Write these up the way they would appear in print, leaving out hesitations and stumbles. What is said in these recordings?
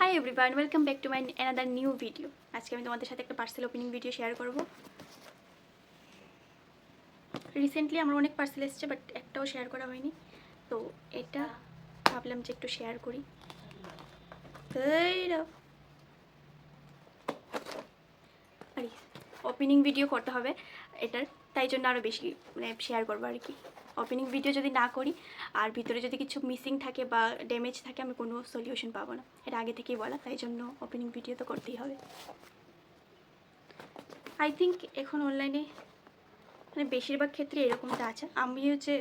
Hi everyone, welcome back to my another new video. আজকে আমি তোমাদের সাথে একটা পার্সেল ওপেনিং ভিডিও শেয়ার করব। রিসেন্টলি আমার অনেক পার্সেল এসেছে, বাট একটাও শেয়ার করা হয়নি, তো এটা ভাবলাম যে একটু শেয়ার করি। আরে ওপেনিং ভিডিও করতে হবে এটার, তাই জন্য আরও বেশি শেয়ার করবো আর কি। ওপেনিং ভিডিও যদি না করি আর ভিতরে যদি কিছু মিসিং থাকে বা ড্যামেজ থাকে, আমি কোনো সলিউশন পাবো না, এটা আগে থেকেই বলা, তাই জন্য ওপেনিং ভিডিও তো করতেই হবে। আই থিঙ্ক এখন অনলাইনে বেশিরভাগ ক্ষেত্রে এরকমটা আছে। আমিও যে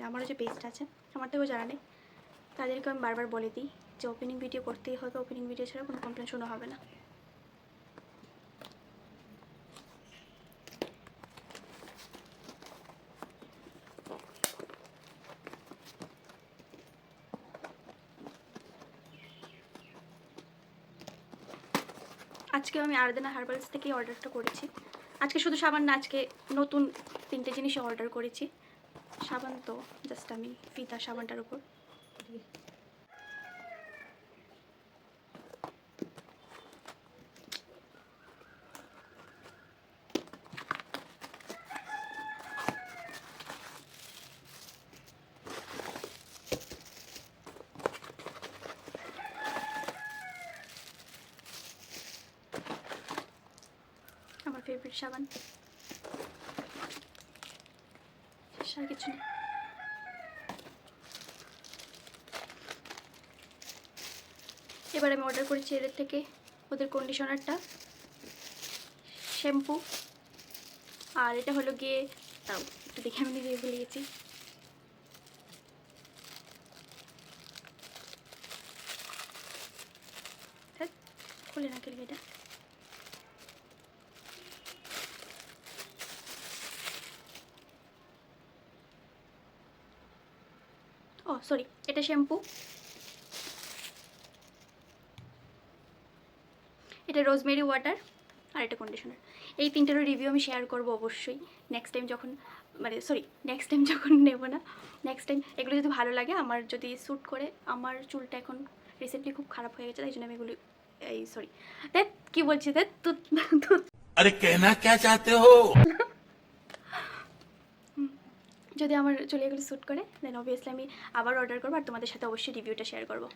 আমারও যে পেজটা আছে, আমার থেকেও জানা নেই, তাদেরকে আমি বারবার বলে দিই যে ওপেনিং ভিডিও করতেই হবে, ওপেনিং ভিডিও ছাড়া কোনো কমপ্লেন শোনা হবে না। আজকে আমি আরাধনা হার্বালস থেকেই অর্ডারটা করেছি। আজকে শুধু সাবান না, আজকে নতুন 3টে জিনিসও অর্ডার করেছি। সাবান তো জাস্ট আমি ফিতা সাবানটার উপর আমার ফেভারিট সাবান, আর কিছু নেই। এবার আমি অর্ডার করেছি এদের থেকে ওদের কন্ডিশনারটা, শ্যাম্পু, আর এটা হলো গিয়ে তাও একটু দেখে আমি নিজে ভুলে গেছি, খুলে না কেলে এটা, ও সরি, এটা শ্যাম্পু, এটা রোজমেরি ওয়াটার, আর এটা কন্ডিশনার। এই তিনটারও রিভিউ আমি শেয়ার করবো অবশ্যই নেক্সট টাইম যখন নেব না, নেক্সট টাইম এগুলো যদি ভালো লাগে, আমার যদি শ্যুট করে। আমার চুলটা এখন রিসেন্টলি খুব খারাপ হয়ে গেছে, তাই জন্য আমি এগুলো কি বলছি अरे कहना क्या चाहते हो? যদি আমার চুলে এগুলো শ্যুট করে, দেন অবভিয়াসলি আমি আবার অর্ডার করবো আর তোমাদের সাথে অবশ্যই রিভিউটা শেয়ার করবো।